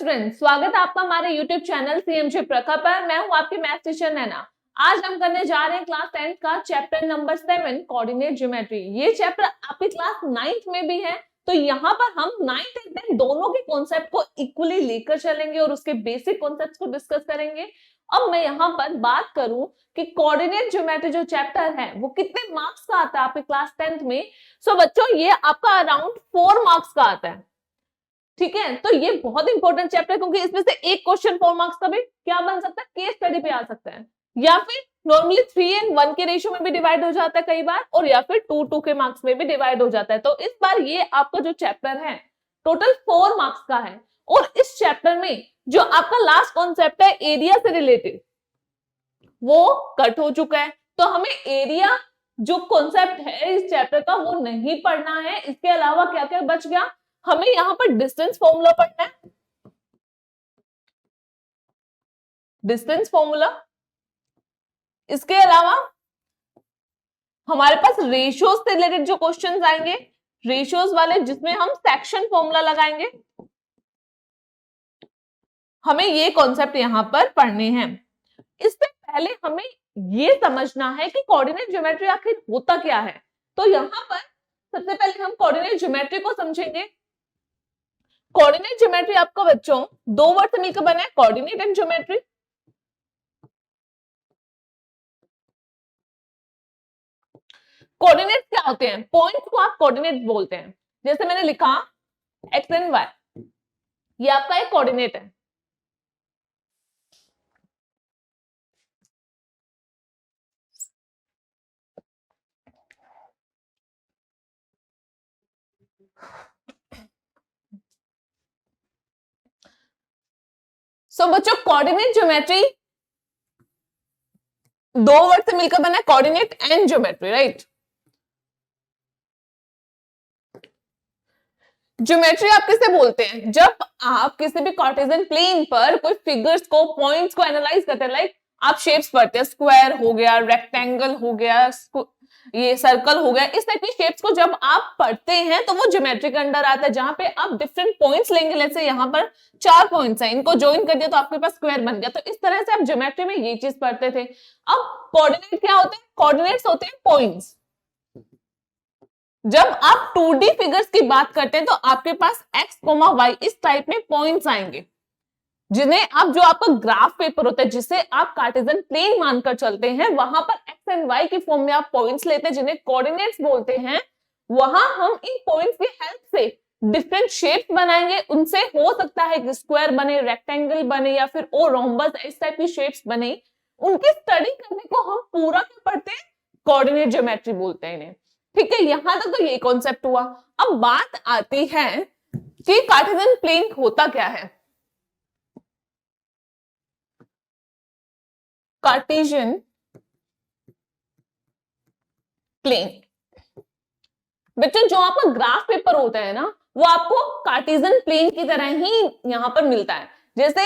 Friends, स्वागत है आपका हमारे YouTube चैनल सीएमजे प्रखा पर। मैं हूं आपकी मैथ टीचर नैना। आज हम करने जा रहे हैं क्लास 10th का चैप्टर नंबर 7 कोऑर्डिनेट ज्योमेट्री। ये चैप्टर आपकी क्लास 9th में भी है, तो यहाँ पर हम 9th और 10th दोनों के कॉन्सेप्ट को इक्वली लेकर चलेंगे और उसके बेसिक कॉन्सेप्ट्स को डिस्कस करेंगे। अब मैं यहाँ पर बात करूं कि कोऑर्डिनेट ज्योमेट्री जो चैप्टर है वो कितने मार्क्स का आता है आपके क्लास 10th में। सो बच्चों, ये आपका अराउंड 4 मार्क्स का आता है। ठीक है, तो ये बहुत इंपॉर्टेंट चैप्टर है क्योंकि इसमें से एक क्वेश्चन 4 मार्क्स का भी क्या बन सकता है, केस स्टडी पे आ सकता है, या फिर नॉर्मली 3:1 के रेशियो में भी डिवाइड हो जाता है कई बार, और या फिर 2:2 के मार्क्स में भी डिवाइड हो जाता है। तो इस बार ये आपका जो चैप्टर है टोटल 4 मार्क्स का है। और इस चैप्टर में जो आपका लास्ट कॉन्सेप्ट है एरिया से रिलेटेड वो कट हो चुका है, तो हमें एरिया जो कॉन्सेप्ट है इस चैप्टर का वो नहीं पढ़ना है। इसके अलावा क्या क्या बच गया, हमें यहां पर डिस्टेंस फॉर्मूला पढ़ना है, डिस्टेंस फॉर्मूला। इसके अलावा हमारे पास रेशियोज से रिलेटेड जो क्वेश्चंस आएंगे, रेशियोज वाले जिसमें हम सेक्शन फॉर्मूला लगाएंगे, हमें ये कॉन्सेप्ट यहां पर पढ़ने हैं। इससे पहले हमें ये समझना है कि कोऑर्डिनेट ज्योमेट्री आखिर होता क्या है। तो यहां पर सबसे पहले हम कोऑर्डिनेट ज्योमेट्री को समझेंगे। कोऑर्डिनेट ज्योमेट्री आपका बच्चों 2 वर्ड से मिलकर बना है, कोऑर्डिनेट एंड ज्योमेट्री। कोऑर्डिनेट क्या होते हैं, पॉइंट्स को आप कोऑर्डिनेट बोलते हैं। जैसे मैंने लिखा एक्स एंड वाई, ये आपका एक कोऑर्डिनेट है। सो बच्चों, कोऑर्डिनेट ज्योमेट्री 2 वर्ड से मिलकर बना है, coordinate and geometry, right. Geometry आप किसे बोलते हैं, जब आप किसी भी कार्टेशियन प्लेन पर कोई फिगर्स को, पॉइंट्स को एनालाइज करते हैं। लाइक आप शेप्स पढ़ते हैं, स्क्वायर हो गया, रेक्टेंगल हो गया, ये सर्कल हो गया, इस टाइप की शेप्स को जब आप पढ़ते हैं तो वो ज्योमेट्री के अंडर आता है, जहां पे आप डिफरेंट पॉइंट्स लेंगे। जैसे यहाँ पर 4 पॉइंट्स हैं, इनको ज्वाइन कर दिया तो आपके पास स्क्वायर बन गया। तो इस तरह से आप ज्योमेट्री में ये चीज पढ़ते थे। अब कोऑर्डिनेट क्या होते हैं, कोऑर्डिनेट्स होते हैं पॉइंट्स। जब आप 2D फिगर्स की बात करते हैं तो आपके पास x, y इस टाइप में पॉइंट्स आएंगे, जिन्हें आप, जो आपका ग्राफ पेपर होता है जिसे आप कार्टेशियन प्लेन मानकर चलते हैं, वहां पर x एंड y की फॉर्म में आप पॉइंट्स लेते हैं जिन्हें कोऑर्डिनेट्स बोलते हैं। वहां हम इन पॉइंट्स की हेल्प से डिफरेंट शेप्स बनाएंगे। उनसे हो सकता है कि स्क्वायर बने, रेक्टेंगल बने, या फिर ओ रोम्बस, इस टाइप की शेप्स बने। उनकी स्टडी करने को हम पूरा क्या पढ़ते हैं, कोऑर्डिनेट ज्योमेट्री बोलते हैं इन्हें। ठीक है, यहां तक तो ये कॉन्सेप्ट हुआ। अब बात आती है कि कार्टेशियन प्लेन होता क्या है। कार्टेशियन प्लेन बच्चों, जो आपका ग्राफ पेपर होता है ना, वो आपको कार्टेशियन प्लेन की तरह ही यहां पर मिलता है। जैसे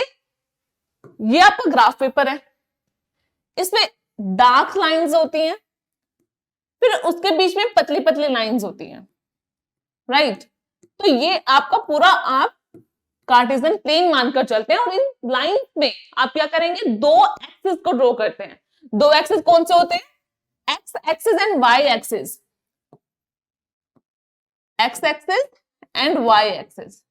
ये आपका ग्राफ पेपर है, इसमें डार्क लाइंस होती हैं, फिर उसके बीच में पतली पतली लाइंस होती हैं, राइट। तो ये आपका पूरा आप कार्टेशियन प्लेन मानकर चलते हैं, और इन लाइंस में आप क्या करेंगे, 2 एक्सिस को ड्रॉ करते हैं। 2 एक्सिस कौन से होते हैं, X axis and Y axis, X axis and Y axis.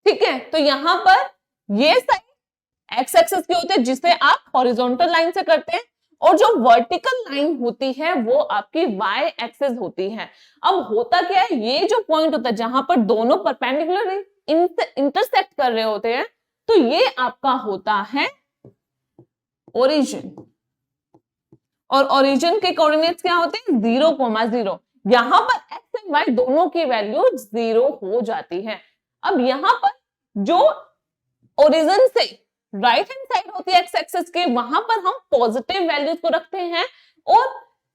ठीक है, तो यहां पर ये साइड एक्स एक्सिस की होती है जिसे आप हॉरिजॉन्टल लाइन से करते हैं, और जो वर्टिकल लाइन होती है वो आपकी वाई एक्सिस होती है। अब होता क्या है, ये जो पॉइंट होता है जहां पर दोनों परपेंडिकुलर इंटरसेक्ट कर रहे होते हैं, तो ये आपका होता है ओरिजिन। और ओरिजिन के कोऑर्डिनेट्स क्या होते हैं, 0,0। यहां पर एक्स एंड वाई दोनों की वैल्यू 0 हो जाती है। अब यहां पर जो ओरिजिन से राइट हैंड साइड होती है एक्स एक्सिस के, वहां पर हम पॉजिटिव वैल्यूज को रखते हैं, और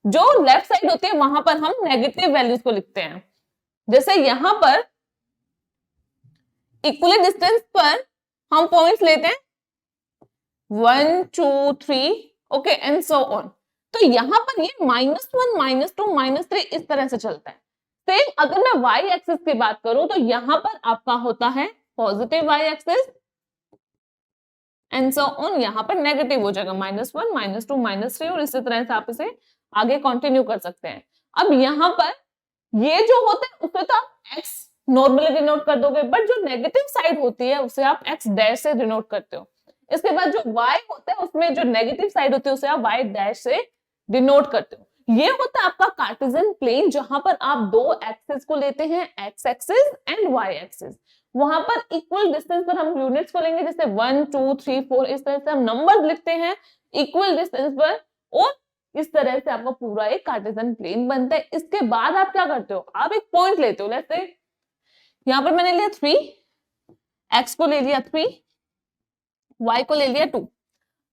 जो लेफ्ट साइड होती है वहां पर हम नेगेटिव वैल्यूज को लिखते हैं। जैसे यहां पर इक्वली डिस्टेंस पर हम पॉइंट्स लेते हैं 1 2 3, ओके एंड सो ऑन। तो यहां पर ये -1 -2 -3 इस तरह से चलता है। सेम अगर मैं y एक्सिस की बात करूं तो यहां पर आपका होता है positive y axis, and so on. यहाँ पर नेगेटिव हो जाएगा -1 -2 -3 और इसी तरह से आप इसे आगे कंटिन्यू कर सकते हैं। अब यहाँ पर ये जो होता है उसमें तो आप x नॉर्मली डिनोट कर दोगे, बट जो नेगेटिव साइड होती है उसे आप x डैश से डिनोट करते हो। इसके बाद जो y होता है उसमें जो नेगेटिव साइड होती है उसे आप y डैश से डिनोट करते हो। ये होता है आपका कार्टेशियन प्लेन, जहां पर आप दो एक्सिस को लेते हैं, x axis and y axis. वहां पर इक्वल डिस्टेंस पर हम यूनिट्स को लेंगे, जैसे 1 2 3 4 इस तरह से हम नंबर लिखते हैं इक्वल डिस्टेंस पर, और इस तरह से आपका पूरा एक कार्टेशियन प्लेन बनता है। इसके बाद आप क्या करते हो, आप एक पॉइंट लेते हो, लेट्स से यहां पर मैंने लिया 3, x को ले लिया 3, y को ले लिया 2।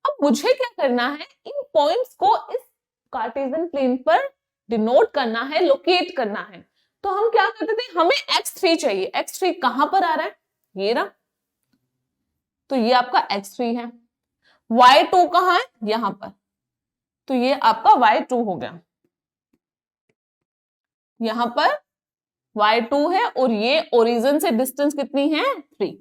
अब मुझे क्या करना है, इन पॉइंट्स को इस कार्टेशियन प्लेन पर डिनोट करना है, लोकेट करना है। तो हम क्या करते थे, हमें x3 चाहिए। x3 कहां पर आ रहा है, ये रहा, तो ये आपका x3 है। y2 कहां है, यहां पर, तो ये आपका y2 हो गया। यहां पर y2 है और ये ओरिजिन से डिस्टेंस कितनी है, 3।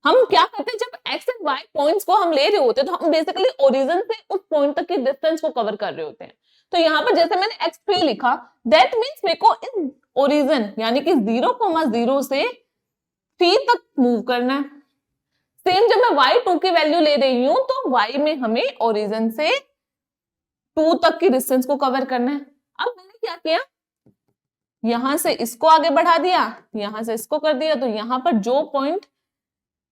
हम क्या करते हैं, जब x एंड y पॉइंट्स को हम ले रहे होते हैं तो हम बेसिकली ओरिजिन से उस पॉइंट तक की डिस्टेंस को कवर कर रहे होते हैं। तो यहाँ पर जैसे मैंने x3 लिखा, दैट मींस मेरे को इन ओरिजिन यानी कि 0,0 से 3 तक मूव करना है। सेम जब मैं y2 की वैल्यू ले रही हूं तो y में हमें ओरिजिन से 2 तक की डिस्टेंस को कवर करना है। अब मैंने क्या किया, यहां से इसको आगे बढ़ा दिया, यहां से इसको कर दिया, तो यहां पर जो पॉइंट,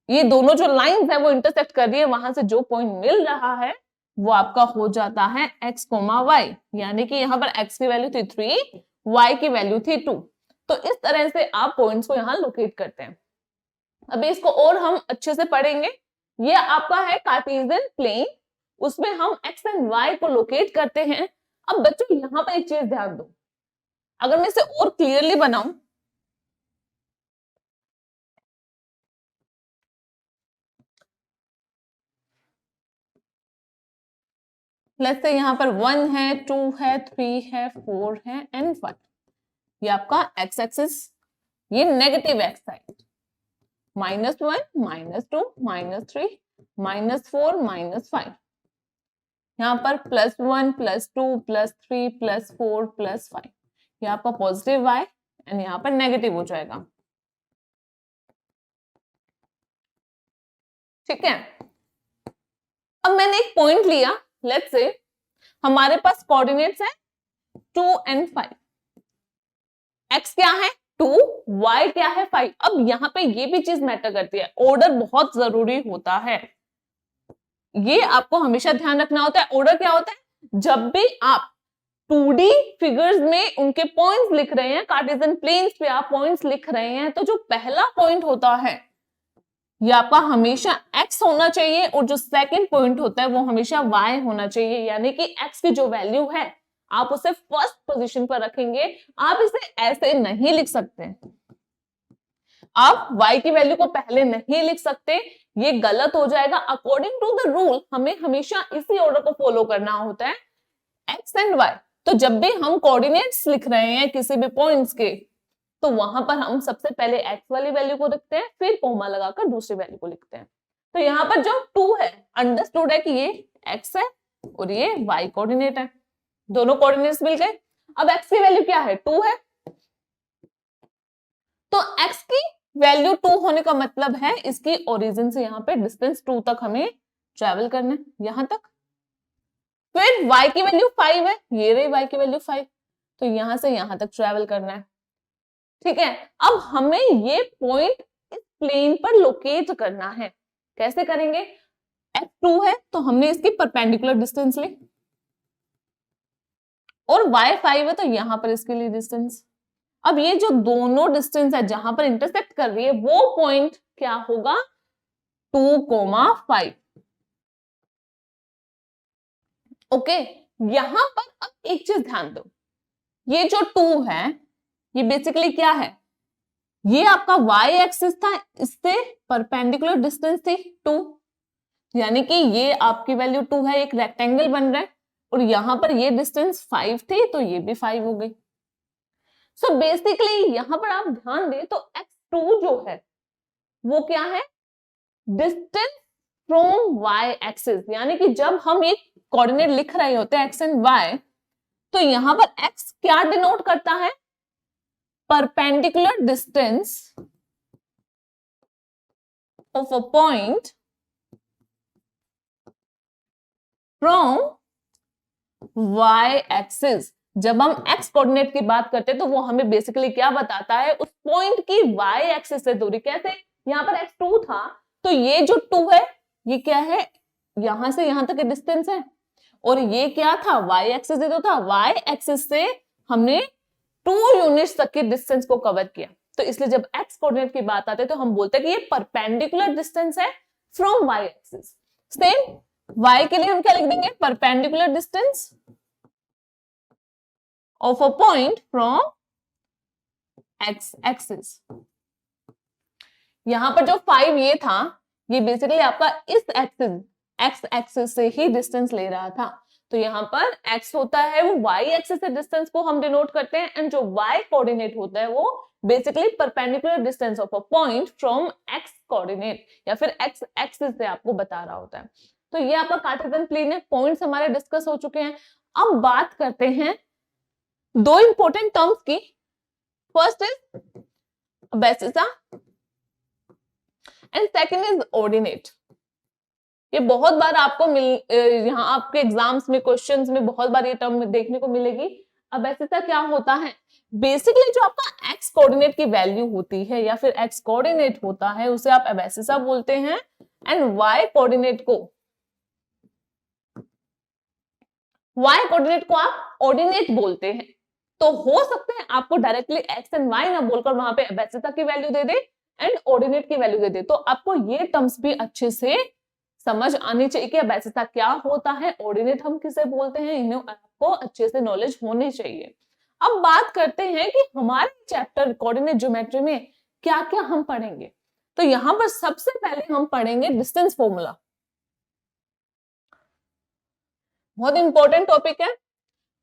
ये दोनों जो लाइंस है वो इंटरसेक्ट कर रही है, वहां से जो पॉइंट मिल रहा है वो आपका हो जाता है x, y, यानी कि यहां पर x की वैल्यू थी 3, y की वैल्यू थी 2। तो इस तरह से आप पॉइंट्स को यहां लोकेट करते हैं। अभी इसको और हम अच्छे से पढ़ेंगे। ये आपका है कार्टेशियन प्लेन, उसमें हम x एंड y को लोकेट करते हैं। अब बच्चों यहां पर एक चीज ध्यान दो, अगर मैं इसे और क्लियरली बनाऊं, लेट्स से यहां पर 1 है, 2 है, 3 है, 4 है एंड 5। ये आपका x एक्सिस, ये नेगेटिव x साइड, -1 -2 -3 -4 -5। यहाँ पर +1 +2 +3 +4 +5। ये आपका पॉजिटिव y एंड यहाँ पर नेगेटिव हो जाएगा। ठीक है, अब मैंने एक पॉइंट लिया, लेट्स से हमारे पास कोऑर्डिनेट्स है 2 एंड 5। x क्या है 2, y क्या है 5। अब यहाँ पे ये भी चीज मैटर करती है, ऑर्डर बहुत जरूरी होता है, ये आपको हमेशा ध्यान रखना होता है। ऑर्डर क्या होता है, जब भी आप 2D फिगर्स में उनके पॉइंट्स लिख रहे हैं, कार्टेशियन प्लेन्स पे आप पॉइंट्स लिख रहे हैं, तो जो पहला पॉइंट होता है ये आपका हमेशा x होना चाहिए और जो सेकंड पॉइंट होता है वो हमेशा y होना चाहिए। यानी कि x की जो वैल्यू है आप उसे फर्स्ट पोजीशन पर रखेंगे, आप इसे ऐसे नहीं लिख सकते, आप y की वैल्यू को पहले नहीं लिख सकते, ये गलत हो जाएगा। अकॉर्डिंग टू द रूल हमें हमेशा इसी ऑर्डर को फॉलो करना होता है, x एंड y। तो जब भी हम कोऑर्डिनेट्स लिख रहे हैं किसी भी पॉइंट्स के, तो वहां पर हम सबसे पहले x वाली वैल्यू को रखते हैं, फिर कोमा लगाकर दूसरी वैल्यू को लिखते हैं। तो यहाँ पर जो 2 है, अंडरस्टूड है कि ये x है और ये y कोऑर्डिनेट है, दोनों कोऑर्डिनेट्स मिल गए। अब x की वैल्यू क्या है, 2 है, तो x की वैल्यू 2 होने का मतलब है इसकी ओरिजिन से यहाँ पे डिस्टेंस 2 तक हमें ट्रेवल करना है, यहां तक। फिर y की वैल्यू 5 है, ये रही y की वैल्यू 5, तो यहां से यहां तक ट्रेवल करना है। ठीक है, अब हमें ये पॉइंट इस प्लेन पर लोकेट करना है। कैसे करेंगे, f2 है तो हमने इसकी परपेंडिकुलर डिस्टेंस ली, और y5 है तो यहां पर इसके लिए डिस्टेंस। अब ये जो दोनों डिस्टेंस है जहां पर इंटरसेक्ट कर रही है वो पॉइंट क्या होगा, 2,5। ओके, यहां पर अब एक चीज ध्यान दो, ये जो 2 है ये बेसिकली क्या है, ये आपका y एक्सिस था, इससे परपेंडिकुलर डिस्टेंस थी 2, यानी कि ये आपकी वैल्यू 2 है, एक रेक्टेंगल बन रहा है, और यहां पर ये डिस्टेंस 5 थी तो ये भी 5 हो गई। सो बेसिकली यहां पर आप ध्यान दें तो x2 जो है वो क्या है, डिस्टेंस फ्रॉम वाई एक्सिस, यानी कि जब हम ये कोऑर्डिनेट लिख रहे होते हैं एक्स एंड वाई, तो यहां पर एक्स क्या डिनोट करता है? Perpendicular distance of a point from Y axis. जब हम एक्स कोऑर्डिनेट की बात करते हैं तो वो हमें बेसिकली क्या बताता है? उस पॉइंट की वाई एक्सिस से दूरी। कैसे? यहां पर x2 था, तो ये जो 2 है ये क्या है? यहां से यहां तक की डिस्टेंस है, और ये क्या था? वाई एक्सिस तो था, वाई एक्सिस से हमने 2 यूनिट्स तक की डिस्टेंस को कवर किया। तो इसलिए जब एक्स कोऑर्डिनेट की बात आती है तो हम बोलते हैं कि ये परपेंडिकुलर डिस्टेंस है from Y axis. Same y के लिए हम क्या लिख देंगे? Perpendicular distance of a point from x axis. यहां पर जो 5 ये था, ये बेसिकली आपका इस एक्सिस x एक्सिस से ही डिस्टेंस ले रहा था। तो यहां पर x होता है वो y एक्सिस से डिस्टेंस को हम डिनोट करते हैं, एंड जो y कोऑर्डिनेट होता है वो basically perpendicular distance of a point from x coordinate या फिर x एक्सिस से आपको बता रहा होता है। तो ये आपका कार्टेशियन प्लेन है। पॉइंट्स हमारे डिस्कस हो चुके हैं। अब बात करते हैं दो इंपॉर्टेंट टर्म्स की। First is abscissa and second is ordinate. ये बहुत बार आपको यहाँ आपके एग्जाम्स में, क्वेश्चंस में बहुत बार ये टर्म देखने को मिलेगी। अबसिसा क्या होता है? बेसिकली जो आपका एक्स कोऑर्डिनेट की वैल्यू होती है या फिर एक्स कोऑर्डिनेट होता है उसे आप अबसिसा बोलते हैं, एंड वाई कोऑर्डिनेट को आप ऑर्डिनेट बोलते हैं। तो हो सकते हैं आपको डायरेक्टली एक्स एंड वाई ना बोलकर वहां पे अबसिसा की value they they and ordinate की वैल्यू दे दे। तो आपको ये टर्म्स भी अच्छे से समझ आनी चाहिए कि अबसिसा क्या होता है, ऑर्डिनेट हम किसे बोलते हैं, इन्हें आपको अच्छे से नॉलेज होनी चाहिए। अब बात करते हैं कि हमारे चैप्टर कोऑर्डिनेट ज्योमेट्री में क्या क्या हम पढ़ेंगे। तो यहां पर सबसे पहले हम पढ़ेंगे डिस्टेंस फॉर्मूला। बहुत इंपॉर्टेंट टॉपिक है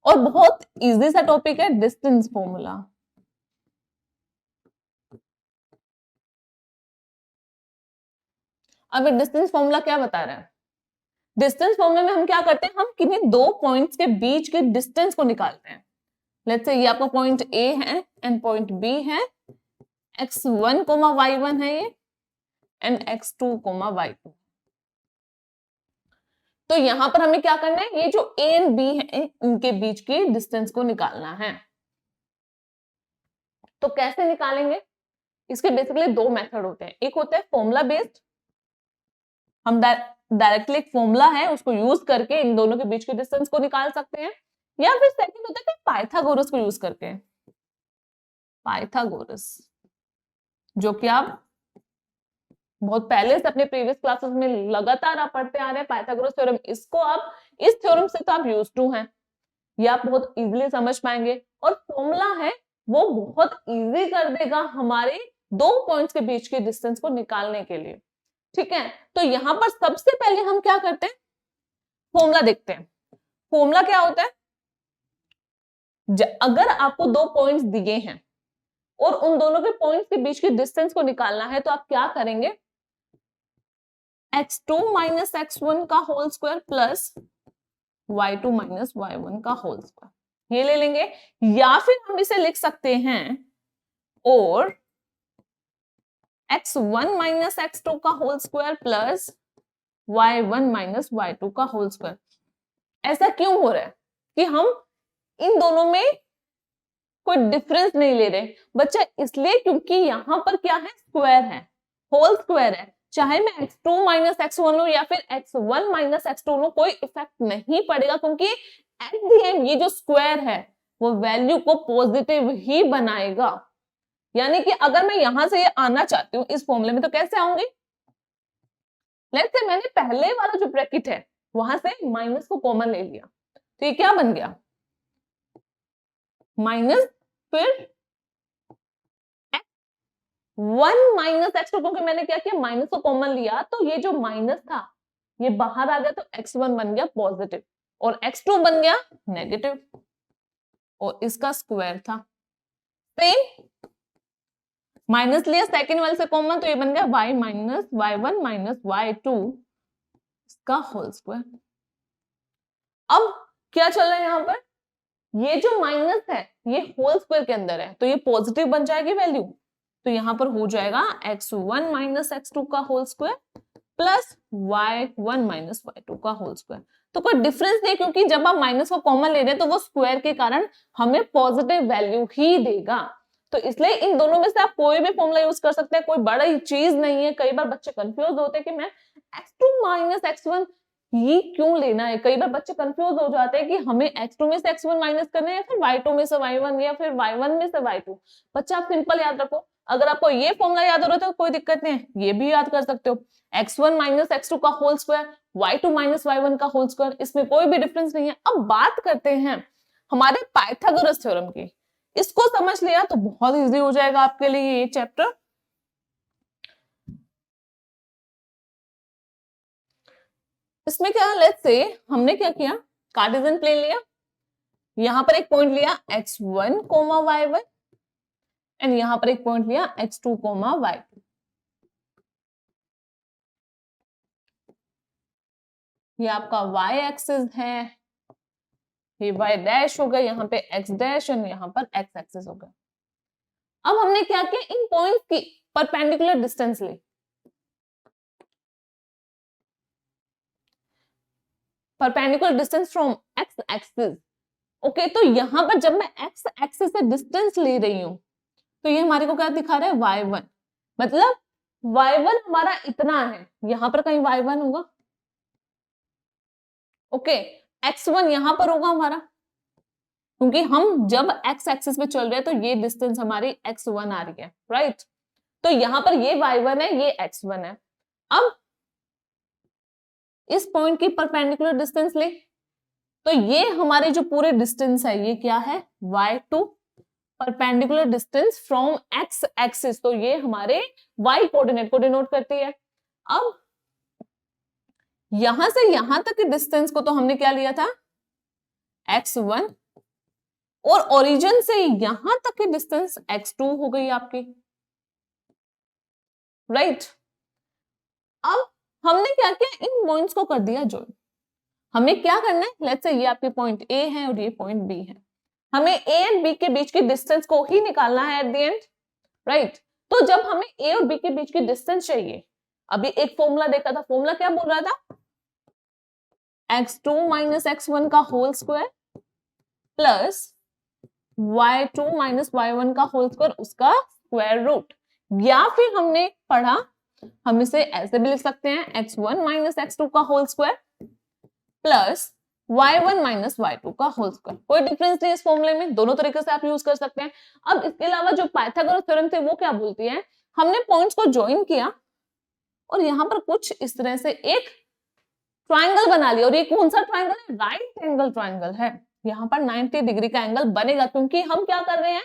और बहुत इजी सा टॉपिक है, डिस्टेंस फॉर्मूला। अब डिस्टेंस फॉर्मूला क्या बता रहा है? डिस्टेंस फॉर्मूला में हम क्या करते हैं? हम किन्हीं दो पॉइंट्स के बीच के डिस्टेंस को निकालते हैं। लेट्स से ये आपका पॉइंट ए है एंड पॉइंट बी है, x1, y1 है ये, एंड x2, y2। तो यहां पर हमें क्या करना है? ये जो ए एंड बी है इनके बीच की डिस्टेंस को निकालना है। तो कैसे निकालेंगे? इसके बेसिकली दो मेथड होते हैं। एक होता है फॉर्मूला बेस्ड, हम डायरेक्टली एक फॉर्मूला है उसको यूज करके इन दोनों के बीच के डिस्टेंस को निकाल सकते हैं, या फिर सेकंड होता है पाइथागोरस को यूज करके। पाइथागोरस, जो कि आप बहुत पहले से अपने प्रीवियस क्लासेस में लगातार आप पढ़ते आ रहे हैं, पाइथागोरस थ्योरम। इसको आप इस थ्योरम से तो आप यूज टू हैं, ये आप बहुत इजीली समझ पाएंगे। और फॉर्मूला है वो बहुत इजी कर देगा हमारे दो पॉइंट्स के बीच के डिस्टेंस को निकालने के लिए। ठीक है, तो यहां पर सबसे पहले हम क्या करते हैं? फॉर्मूला देखते हैं। फॉर्मूला क्या होता है? अगर आपको दो पॉइंट्स दिए हैं और उन दोनों के पॉइंट्स के बीच की डिस्टेंस को निकालना है, तो आप क्या करेंगे? x2 माइनस x1 का whole square plus y2 minus y1 का होल स्क्वायर, ये ले लेंगे। या फिर हम इसे लिख सकते हैं और x1 माइनस x2 का whole square plus y1 minus y2 का होल स्क्वायर। ऐसा क्यों हो रहा है कि हम इन दोनों में कोई डिफरेंस नहीं ले रहे बच्चा? इसलिए क्योंकि यहां पर क्या है? स्क्वायर है, होल स्क्वायर है। चाहे मैं x2 माइनस x1 लूं या फिर x1 माइनस x2 लूं, कोई इफेक्ट नहीं पड़ेगा, क्योंकि एट द एंड ये जो स्क्वायर है वो वैल्यू को पॉजिटिव ही बनाएगा। यानी कि अगर मैं यहां से ये आना चाहती हूं इस फॉर्मूले में, तो कैसे आऊंगी? लेट्स से मैंने पहले वाला जो ब्रैकेट है वहां से माइनस को कॉमन ले लिया, तो ये क्या बन गया? माइनस, फिर 1 माइनस x2, क्योंकि मैंने क्या किया? माइनस को कॉमन लिया, तो ये जो माइनस था ये बाहर आ गया, तो x1 बन गया पॉजिटिव और x2 बन गया नेगेटिव, और इसका स्क्वायर था। सेम माइनस लिया सेकेंड वाले से कॉमन, तो ये बन गया y minus y1 minus y2 का होल स्क्वायर। अब क्या चल रहा है यहाँ पर, ये जो माइनस है ये होल स्क्वायर के अंदर है तो ये पॉजिटिव बन जाएगी वैल्यू, तो यहां पर हो जाएगा x1 माइनस x2 का whole square plus y1 minus y2 का होल स्क्वायर। तो कोई डिफरेंस नहीं, क्योंकि जब आप माइनस को कॉमन ले रहे हैं तो वो स्क्वायर के कारण हमें पॉजिटिव वैल्यू ही देगा। तो इसलिए इन दोनों में से आप कोई भी फॉर्मूला यूज कर सकते हैं, कोई बड़ा चीज नहीं है। कई बार बच्चे कंफ्यूज होते हैं कि मैं x2 माइनस x1 ये क्यों लेना है। कई बार बच्चे कंफ्यूज हो जाते हैं कि हमें x2 में से x1 माइनस करना है या फिर y2 में से y1 या फिर y1 में से y2। बच्चा आप सिंपल याद रखो, अगर आपको ये फॉर्मूला याद हो रहा है तो कोई दिक्कत नहीं है, ये भी याद कर सकते हो। x1 माइनस x2 का whole square, y2 minus y1 का होल स्क्वायर, इसमें कोई भी डिफरेंस नहीं है। अब बात करते हैं हमारे पाइथागोरस थ्योरम की। इसको समझ लिया तो बहुत इजी हो जाएगा आपके लिए ये चैप्टर। इसमें क्या, लेट्स से हमने क्या किया, कार्टेशियन प्लेन लिया, यहां पर एक पॉइंट लिया x1 कोमा y1 एंड यहां पर एक पॉइंट लिया x2 कोमा y2। ये आपका y एक्सिस है, ये y डैश हो गया, यहाँ पे x डैश और यहाँ पर x एक्सिस हो गया। अब हमने क्या किया, इन पॉइंट्स की परपेंडिकुलर डिस्टेंस ली, perpendicular distance from x axis. Okay, तो यहां पर जब मैं x एक्सिस से डिस्टेंस ले रही हूं तो ये हमारे को क्या दिखा रहा है, y1। मतलब y1 हमारा इतना है, यहां पर कहीं y1 होगा। ओके, x1 यहां पर होगा हमारा, क्योंकि हम जब x एक्सिस पे चल रहे हैं तो ये डिस्टेंस हमारी x1 आ रही है, राइट। तो यहां पर ये y1 है, ये x1 है। अब इस पॉइंट की परपेंडिकुलर डिस्टेंस ले, तो ये हमारे जो पूरे डिस्टेंस है ये क्या है, y2, perpendicular distance from x axis, तो ये हमारे y कोऑर्डिनेट को डिनोट करती है। अब यहां से यहां तक के डिस्टेंस को तो हमने क्या लिया था, x1, और ओरिजिन से यहां तक की डिस्टेंस x2 हो गई आपकी, राइट। अब हमने क्या किया, इन पॉइंट्स को कर दिया ज्वाइन। हमें क्या करना है, लेट्स से ये आपके पॉइंट A है और ये पॉइंट B है, हमें A एंड B के बीच की डिस्टेंस को ही निकालना है एट द एंड, राइट। तो जब हमें A और B के बीच की डिस्टेंस चाहिए, अभी एक फॉर्मूला देखा था, फॉर्मूला क्या बोल रहा था, x2 माइनस x1 का whole square plus y2 minus y1 का होल स्क्वायर, उसका स्क्वायर रूट। या फिर हमने पढ़ा, हम इसे ऐसे भी लिख सकते हैं, x1 माइनस x2 का whole square plus y1 minus y2 का होल स्क्वायर। कोई डिफरेंस नहीं इस फॉर्मूले में, दोनों तरीके से आप यूज कर सकते हैं। अब इसके अलावा जो पाइथागोरस थ्योरम थे वो क्या बोलती है, हमने पॉइंट्स को ज्वाइन किया और यहां पर कुछ इस तरह से एक ट्राइंगल बना लिया, और ये कौन सा ट्राइंगल है, राइट एंगल ट्राइंगल है। यहाँ पर 90 डिग्री का एंगल बनेगा, क्योंकि हम क्या कर रहे हैं,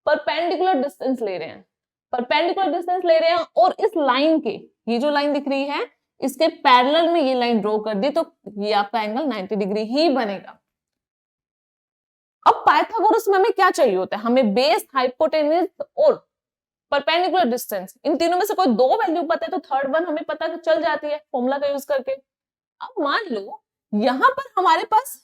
परपेंडिकुलर डिस्टेंस ले रहे हैं, परपेंडिकुलर डिस्टेंस ले रहे हैं, और इस लाइन के, ये जो लाइन दिख रही है इसके पैरेलल में ये लाइन ड्रॉ कर दी, तो ये आपका एंगल 90 डिग्री ही बनेगा। अब पाइथागोरस में हमें क्या चाहिए होता है, हमें बेस, हाइपोटेन्यूज और परपेंडिकुलर डिस्टेंस, इन तीनों में से कोई दो वैल्यू पता है तो थर्ड वन हमें पता चल जाती है फॉर्मूला का यूज करके। अब मान लो यहां पर हमारे पास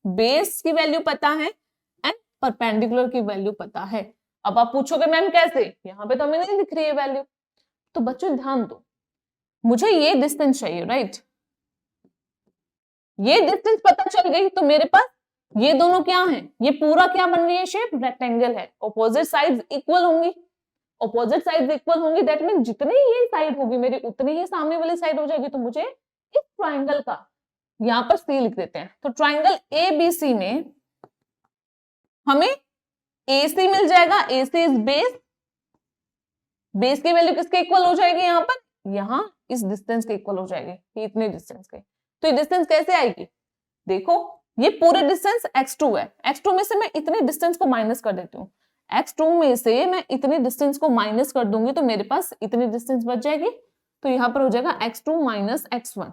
बेस की वैल्यू पता है एंड परपेंडिकुलर की वैल्यू पता है। अब आप पूछोगे मैम कैसे, यहाँ पे तो हमें नहीं दिख रही है वैल्यू। तो बच्चों ध्यान दो, मुझे ये डिस्टेंस चाहिए, राइट। ये डिस्टेंस पता चल गई तो मेरे पास ये दोनों क्या है, ये पूरा क्या बन रही है शेप, रेक्टेंगल है। ऑपोजिट साइड्स इक्वल होंगी, ऑपोजिट साइड्स इक्वल होंगी, दैट मीन जितनी ये साइड होगी मेरी उतनी ही सामने वाली साइड हो जाएगी। तो मुझे इस ट्राइंगल का, यहां पर सी लिख देते हैं, तो ट्राइंगल ABC में हमें AC मिल जाएगा, AC इज बेस, बेस की वैल्यू किसके इक्वल हो जाएगी, यहां पर, यहां इस डिस्टेंस के इक्वल हो जाएगी, इतने डिस्टेंस के। तो ये डिस्टेंस कैसे आएगी, देखो ये पूरे डिस्टेंस x2 है, x2 में से मैं इतने डिस्टेंस को माइनस कर देती हूँ, x2 में से मैं इतने डिस्टेंस को माइनस कर दूंगी तो मेरे पास इतनी डिस्टेंस बच जाएगी। तो यहां पर हो जाएगा x2 माइनस x1,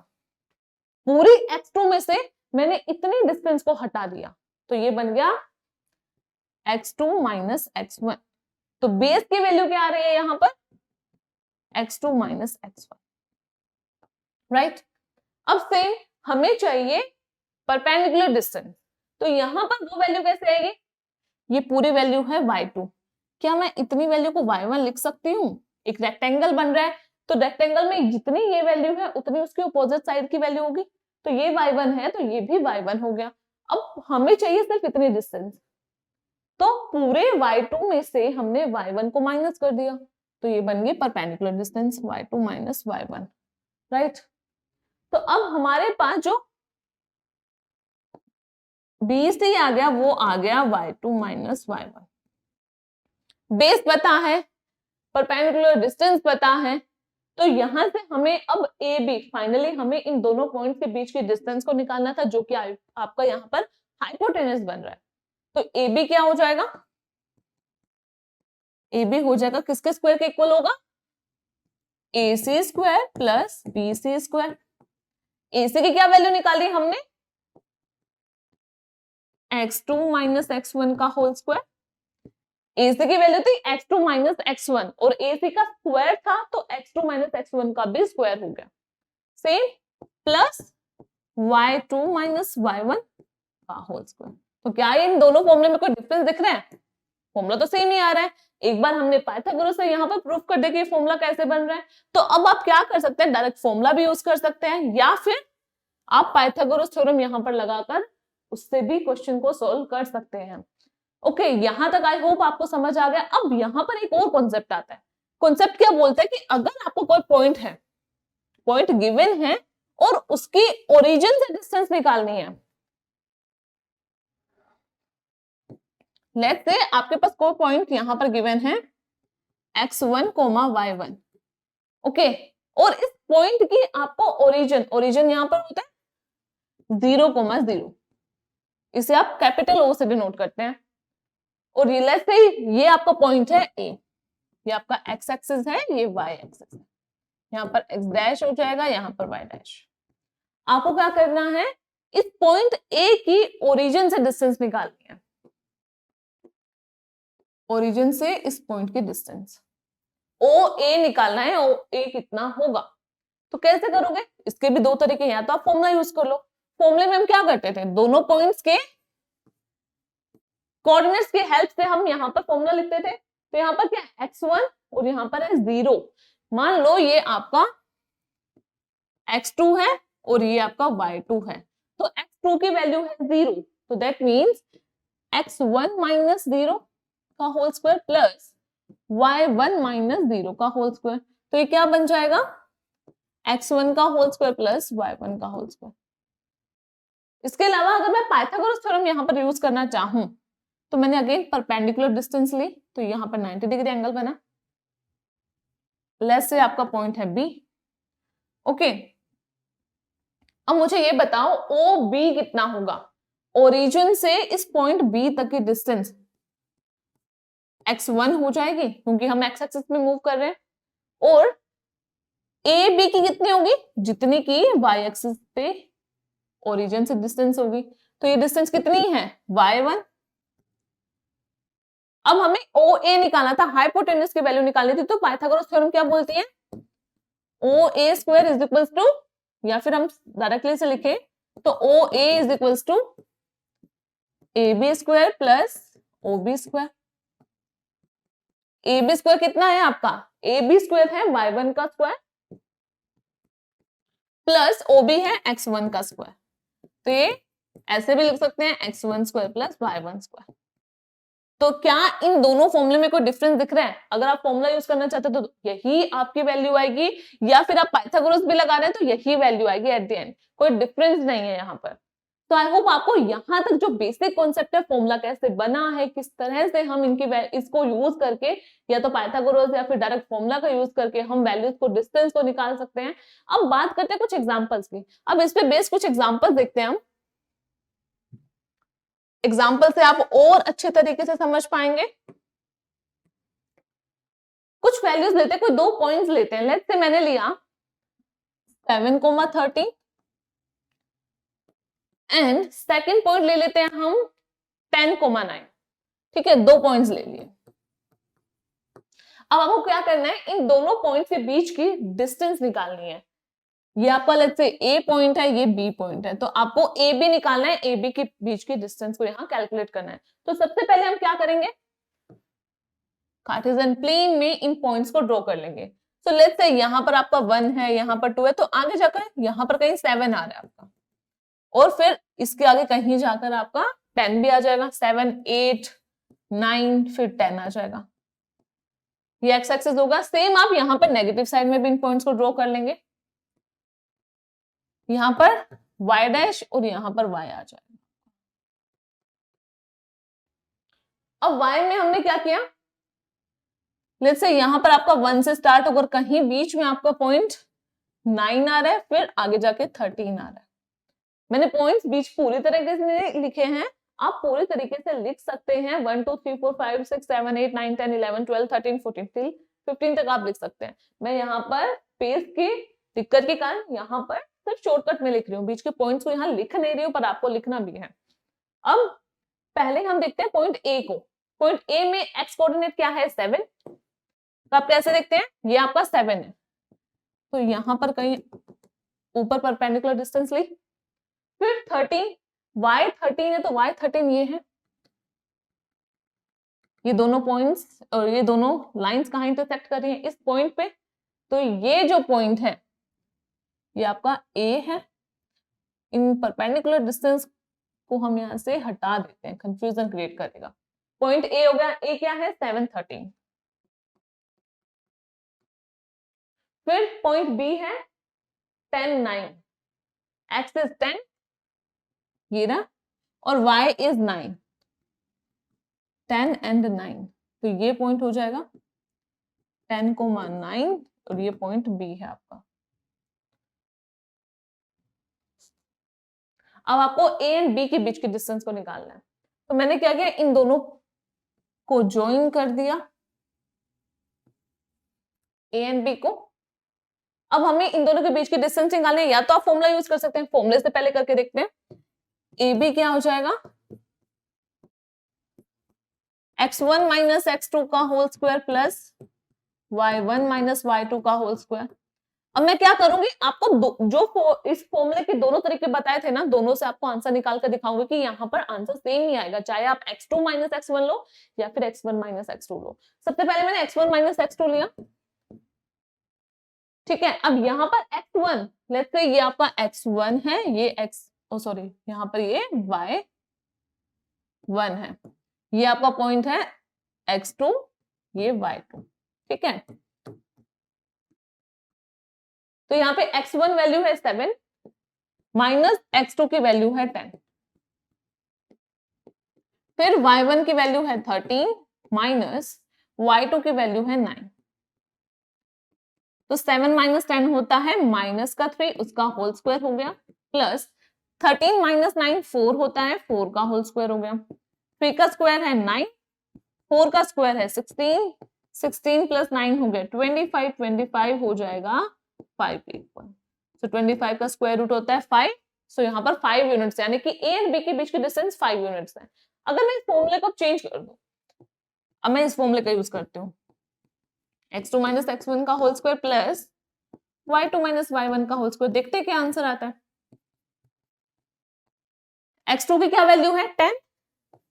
पूरी x2 में से मैंने इतनी डिस्टेंस को हटा दिया तो ये बन गया x2 माइनस x1। तो बेस की वैल्यू क्या आ रही है यहां पर, x2 माइनस x1, राइट। अब से हमें चाहिए परपेंडिकुलर डिस्टेंस, तो यहां पर वो वैल्यू कैसे आएगी, ये पूरी वैल्यू है y2, क्या मैं इतनी वैल्यू को y1 लिख सकती हूँ, एक रेक्टेंगल बन रहा है तो रेक्टेंगल में जितनी ये वैल्यू है उतनी उसकी अपोजिट साइड की वैल्यू होगी, तो ये y1 है तो ये भी y1 हो गया। अब हमें चाहिए सिर्फ इतनी डिस्टेंस, तो पूरे y2 में से हमने y1 को माइनस कर दिया, तो ये बन गई perpendicular distance y2 minus y1, right. तो अब हमारे पास जो BC आ गया वो आ गया y2 माइनस y1, बेस पता है, परपेंडिकुलर डिस्टेंस पता है, तो यहां से हमें अब AB, फाइनली हमें इन दोनों पॉइंट्स के बीच की डिस्टेंस को निकालना था, जो कि आपका यहाँ पर हाइपोटेनस बन रहा है। तो AB क्या हो जाएगा, AB हो जाएगा किसके स्क्वायर के इक्वल होगा, AC square plus BC square. AC की क्या वैल्यू निकाली हमने, x2 माइनस x1 का होल स्क्वायर, AC की वैल्यू थी x2 माइनस x1 और AC का स्क्वायर था तो x2 माइनस x1 का भी स्क्वायर हो गया, same plus y2 minus y1 का होल स्क्वायर। तो क्या इन दोनों फॉर्मूले में कोई डिफरेंस दिख रहा है, फॉर्मूला तो सेम ही आ रहा है। एक बार हमने पाइथागोरस से यहाँ पर प्रूफ कर दिया कि फॉर्मूला कैसे बन रहा है, तो अब आप क्या कर सकते हैं, डायरेक्ट फॉर्मूला भी यूज कर सकते हैं या फिर आप पाइथागोरस थ्योरम यहाँ पर लगाकर उससे भी क्वेश्चन को सोल्व कर सकते हैं। ओके, यहां तक आई होप आपको समझ आ गया। अब यहां पर एक और कॉन्सेप्ट आता है, कॉन्सेप्ट क्या बोलता है कि अगर आपको कोई पॉइंट है, पॉइंट गिवन है और उसकी ओरिजिन से डिस्टेंस निकालनी है, लेट्स से आपके पास कोई पॉइंट यहां पर गिवन है x1, y1, ओके, और इस पॉइंट की आपको ओरिजिन यहां पर होता है 0,0, इसे आप कैपिटल O से डिनोट करते हैं, और लेट्स से ये आपका पॉइंट है A, ये आपका x एक्सिस है, ये y एक्सिस है, यहाँ पर x डैश हो जाएगा, यहाँ पर y डैश। आपको क्या करना है, इस पॉइंट A की ओरिजिन से डिस्टेंस निकालनी है, ओरिजिन से इस पॉइंट की डिस्टेंस OA निकालना है, OA कितना होगा। तो कैसे करोगे, इसके भी दो तरीके हैं, या तो आप फॉर्मूला यूज कर लो। फॉर्मूले में हम क्या करते थे, दोनों पॉइंट्स के कोऑर्डिनेट्स की हेल्प से हम यहाँ पर फॉर्मूला लिखते थे। तो यहाँ पर क्या है x1 और यहाँ पर है 0, मान लो ये आपका x2 है और ये आपका y2 है, तो x2 की वैल्यू है 0, तो दैट मीन्स x1 माइनस 0 का whole square plus y1 minus 0 का होल स्क्वायर, तो ये क्या बन जाएगा, x1 का होल स्क्वायर प्लस y1 का होल स्क्वायर। इसके अलावा अगर मैं पाइथागोरस थ्योरम यहाँ पर यूज करना चाहूं, तो मैंने अगेन परपेंडिकुलर डिस्टेंस ली, तो यहाँ पर 90 डिग्री एंगल बना, लेट्स से आपका पॉइंट है B, ओके। अब मुझे ये बताओ OB कितना होगा, ओरिजिन से इस पॉइंट B तक की डिस्टेंस x1 हो जाएगी क्योंकि हम x एक्सिस में मूव कर रहे हैं, और AB की कितनी होगी, जितनी की y एक्सिस पे ओरिजिन से डिस्टेंस होगी, तो ये डिस्टेंस कितनी है y1। अब हमें OA निकालना था, हाइपोटेनस की वैल्यू निकालनी थी, तो पाइथागोरस थ्योरम क्या बोलती है, OA square is equals to, या फिर हम डायरेक्टली से लिखें तो OA is equals to AB square plus OB square. AB square कितना है आपका, AB स्क्वायर है y1 का स्क्वायर प्लस OB है x1 का स्क्वायर, तो ये ऐसे भी लिख सकते हैं x1 square plus y1 square. तो क्या इन दोनों फॉर्मूले में कोई डिफरेंस दिख रहा है, अगर आप फॉर्मूला यूज करना चाहते हो तो यही आपकी वैल्यू आएगी, या फिर आप पाइथागोरस भी लगा रहे हैं तो यही वैल्यू आएगी एट द एंड, कोई डिफरेंस नहीं है यहाँ पर। तो आई होप आपको यहाँ तक जो बेसिक कॉन्सेप्ट है, फॉर्मूला कैसे बना है, किस तरह से हम इसको यूज करके या तो पाइथागोरस या फिर डायरेक्ट फॉर्मूला का यूज करके हम वैल्यूज को, डिस्टेंस को निकाल सकते हैं। अब बात करते हैं कुछ एग्जाम्पल्स की, अब इस पे बेस कुछ एग्जाम्पल्स देखते हैं हम, एग्जाम्पल से आप और अच्छे तरीके से समझ पाएंगे। कुछ वैल्यूज लेते हैं, कोई दो पॉइंट्स लेते हैं, लेट्स से मैंने लिया 7,30 एंड सेकंड पॉइंट ले लेते हैं हम 10,9, ठीक है, दो पॉइंट्स ले लिए। अब आपको क्या करना है, इन दोनों पॉइंट्स के बीच की डिस्टेंस निकालनी है। ये आपका लेट्स से ए पॉइंट है, ये बी पॉइंट है, तो आपको ए बी निकालना है, ए बी के बीच की डिस्टेंस को यहाँ कैलकुलेट करना है। तो सबसे पहले हम क्या करेंगे, कार्टेशियन प्लेन में इन पॉइंट्स को ड्रॉ कर लेंगे। सो लेट्स से यहाँ पर आपका 1 है, यहाँ पर 2 है, तो आगे जाकर यहाँ पर कहीं 7 आ रहा है आपका, और फिर इसके आगे कहीं जाकर आपका 10 भी आ जाएगा, 7 8 9 फिर 10 आ जाएगा। ये एक्स एक्सिस होगा। सेम आप यहाँ पर नेगेटिव साइड में भी इन पॉइंट्स को ड्रॉ कर लेंगे, यहाँ पर y डैश और यहाँ पर y आ जाएगा। अब y में हमने क्या किया, लेट्स से यहाँ पर आपका 1 से स्टार्ट होकर कहीं बीच में आपका पॉइंट 9 आ रहा है, फिर आगे जाके 13 आ रहा है। मैंने पॉइंट्स बीच पूरी तरीके से लिखे हैं, आप पूरी तरीके से लिख सकते हैं। 1 2 3 4 5 6 7 8 9 10 11 12 13 14 till 15 तक आप लिख सकते हैं। मैं यहाँ पर पेज की दिक्कत के कारण यहाँ पर सिर्फ शॉर्टकट में लिख रही हूँ, बीच के पॉइंट्स को यहाँ लिख नहीं रही हूँ, पर आपको लिखना भी है। अब पहले हम देखते हैं पॉइंट ए को। पॉइंट ए में एक्स कोऑर्डिनेट क्या है, 7। तो आप कैसे देखते हैं, ये आपका 7 है, तो यहाँ पर कहीं ऊपर परपेंडिकुलर डिस्टेंस ली, फिर 13, y 13 है तो y 13 ये है। ये दोनों पॉइंट्स और ये दोनों लाइंस कहाँ इंटरसेक्ट कर रही हैं, इस पॉइंट पे। तो ये जो पॉइंट है ये आपका a है। इन परपेंडिकुलर डिस्टेंस को हम यहाँ से हटा देते हैं, कंफ्यूजन क्रिएट करेगा। पॉइंट a हो गया, a क्या है 7 13। फिर पॉइंट b है 10 9, x इज 10 ये रहा, और y इज 9, 10 and 9, तो ये पॉइंट हो जाएगा 10, 9 और ये पॉइंट b है आपका। अब आपको a एंड b के बीच के डिस्टेंस को निकालना है, तो मैंने क्या किया, इन दोनों को ज्वाइन कर दिया, a एंड b को। अब हमें इन दोनों के बीच की डिस्टेंस निकालनी है, या तो आप फॉर्मूला यूज कर सकते हैं, फॉर्मूले से पहले करके देखते हैं। ए बी क्या हो जाएगा, x1 माइनस x2 का whole square plus y1 minus y2 का होल स्क्वायर। अब मैं क्या करूंगी, आपको जो इस फॉर्मूले के दोनों तरीके बताए थे ना, दोनों से आपको आंसर निकाल कर दिखाऊंगी कि यहाँ पर आंसर सेम ही आएगा, चाहे आप x2 माइनस x1 लो या फिर x1 माइनस x2 लो। सबसे पहले मैंने x1 माइनस x2 लिया, ठीक है। अब यहाँ पर x1, लेट्स से ये आपका x1 है, ये सॉरी यहाँ पर ये y1 है, ये आपका पॉइंट है x2, ये y2, ठीक है। तो यहाँ पे x1 वैल्यू है 7 माइनस x2 की वैल्यू है 10, फिर y1 की वैल्यू है 13 माइनस y2 की वैल्यू है 9। तो 7 माइनस 10 होता है माइनस का 3, उसका होल स्क्वायर हो गया, प्लस 13 माइनस 9 4 होता है, 4 का होल स्क्वायर हो गया, 3 का स्क्वायर है 9, 4 का स्क्वायर है 16, 16 प्लस 9 हो गया 25, 25 हो जाएगा 581। सो 25 का स्क्वायर रूट होता है 5, सो यहाँ पर 5 यूनिट्स, यानी कि ए एंड बी के बीच की डिस्टेंस 5 यूनिट्स है। अगर मैं इस फॉर्मूले को चेंज कर दूं, अब मैं इस फॉर्मूले का यूज करती हूँ, x2 माइनस x1 का whole square plus y2 minus y1 का होल स्क्वायर, देखते हैं क्या आंसर आता है। x2 की क्या वैल्यू है 10,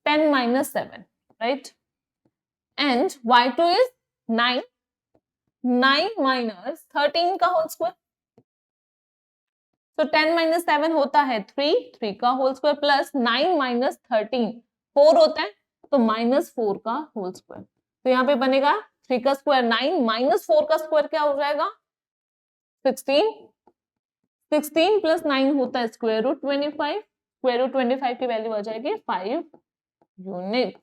10 minus 7, right, and y2 is 9, 9 minus 13 का होल स्क्वायर, तो 10 माइनस 7 होता है 3, 3 का होल स्क्वायर प्लस 9 माइनस 13 4 होता है, तो माइनस 4 का होल स्क्वायर। तो यहाँ पे बनेगा 3 का स्क्वायर 9 माइनस 4 का स्क्वायर क्या हो जाएगा 16, 16 प्लस 9 होता है स्क्वायर रूट 25, स्क्वायर रूट 25 की वैल्यू आ जाएगी 5 यूनिट।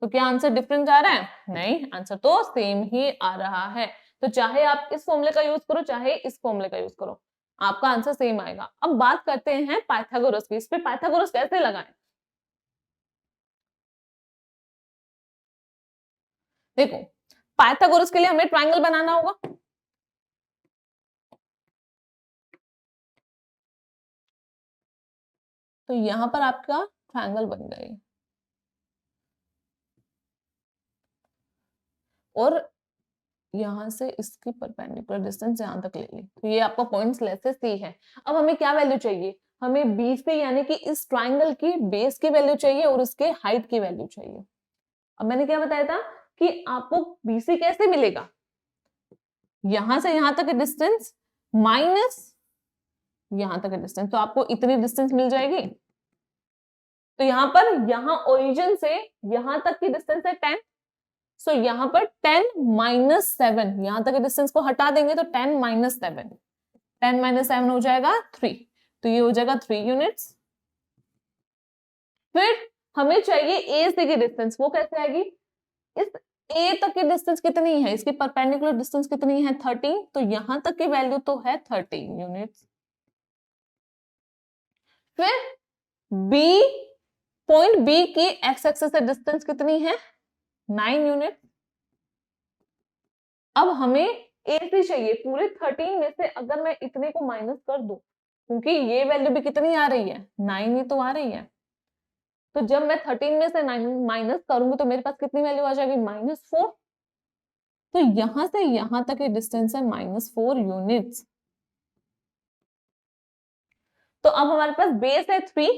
तो क्या आंसर डिफरेंट आ रहा है, नहीं, आंसर तो सेम ही आ रहा है। तो चाहे आप इस फॉर्मूले का यूज करो चाहे इस फॉर्मूले का यूज करो, आपका आंसर सेम आएगा। अब बात करते हैं पाइथागोरस की, इस पे पाइथागोरस कैसे लगाएं। देखो, पाइथागोरस के लिए हमें ट्रायंगल बनाना होगा, तो यहां पर आपका ट्रायंगल बन गए, और यहां से इसकी परपेंडिकुलर डिस्टेंस यहां तक ले ली, तो ये आपका पॉइंट लेस से सी है। अब हमें क्या वैल्यू चाहिए, हमें बी से यानी कि इस ट्राइंगल की बेस की वैल्यू चाहिए और उसके हाइट की वैल्यू चाहिए। अब मैंने क्या बताया था कि आपको बीसी कैसे मिलेगा, यहां से यहां तक डिस्टेंस माइनस यहां तक डिस्टेंस, तो आपको इतनी डिस्टेंस मिल जाएगी। तो यहां पर यहां ओरिजिन से यहां तक की डिस्टेंस है 10, सो यहां पर 10 माइनस 7, यहां तक डिस्टेंस को हटा देंगे तो 10 माइनस 7, 10 माइनस 7 हो जाएगा 3, तो ये हो जाएगा 3 यूनिट्स। फिर हमें चाहिए ए से की डिस्टेंस, वो कैसे आएगी, इस ए तक की डिस्टेंस कितनी है, इसकी परपेंडिकुलर डिस्टेंस कितनी है 13, तो यहां तक की वैल्यू तो है 13 यूनिट्स। फिर बी, पॉइंट बी की एक्स एक्सिस से डिस्टेंस कितनी है 9 यूनिट। अब हमें ए से चाहिए, पूरे 13 में से अगर मैं इतने को माइनस कर दूं, क्योंकि ये वैल्यू भी कितनी आ रही है 9 ही तो आ रही है, तो जब मैं 13 में से 9 माइनस करूंगी तो मेरे पास कितनी वैल्यू आ जाएगी -4, तो यहां से यहां तक की डिस्टेंस है -4 यूनिट्स। तो अब हमारे पास बेस है 3